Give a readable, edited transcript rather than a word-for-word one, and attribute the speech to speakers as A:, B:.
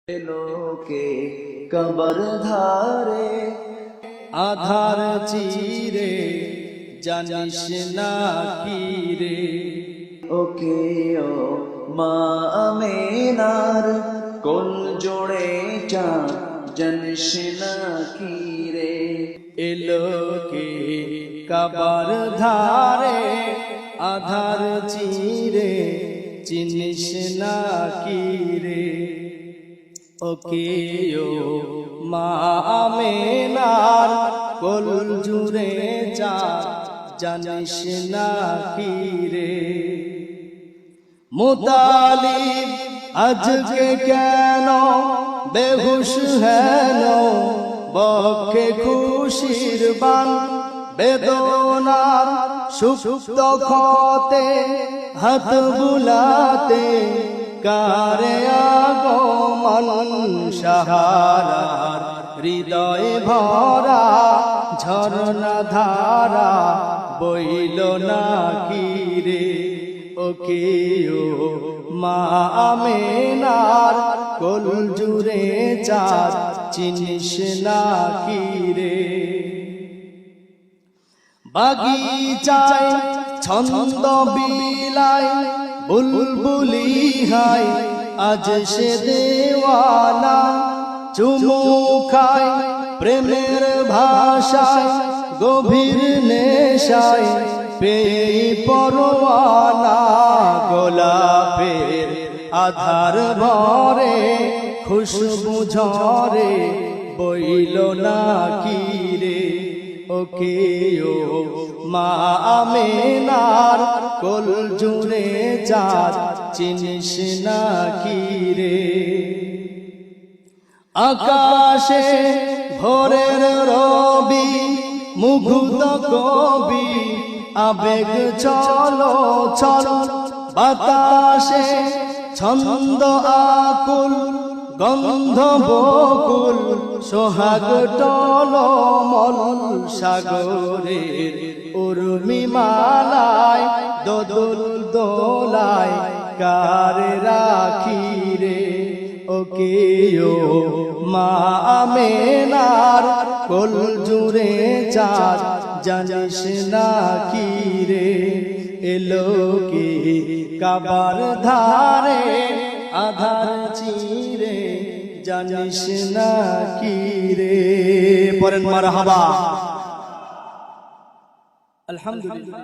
A: লোকে কবর ধারে
B: আধার চিরে জানিস না কি রে।
A: ওকে ও মা আমেনার কোল জোড়ে চাঁদ জানিস না কি রে।
B: এলোকে কবর ধারে আধার চিরে চিনিস না কি রে। ওকে ও মা আমেনার কোল জুড়ে চাঁদ জানিস না কি রে। মুতালিব আজকে কেন বেহুশ হেন বক্ষে খুশির বান বেদনার সুপ্ত ক্ষতে হাত বুলাতে কারে আগমন সাহারার হৃদয়ে ভরা ঝরনা ধারা বইল না কি রে। ওকে ও মা আমেনার কোল জুড়ে চাঁদ চিনিস না কি রে। বাগিচায় ছন্দ বিলায় বুলবুলি হাই আজ সে দেওয়ানা চুমু খায় প্রেমের ভাষায় গভীর নেশায় পেয়ে পরোয়ানা। গোলাপের আধার ভরে খুশবু ঝরে বইল না কি রে। ওকে ও মা আমেনার কোল জুড়ে চাঁদ চিনিস না কি রে। আকাশে ভোরের রবি মুগ্ধ কবি আবেগ চলো চলো বাতাসে ছন্দ আকুল গন্ধ বকুল সোহাগ টলমল সাগরের উর্মি মালায় দোদুল দোলায় কারে রাখি রে। ওকে ও মা আমেনার কোল জুড়ে চাঁদ জানিস না কি রে। এলোকে কাবার ধারে আধার চিরে জানিস না কি রে। পরেন মারহাবা। আলহামদুলিল্লাহ।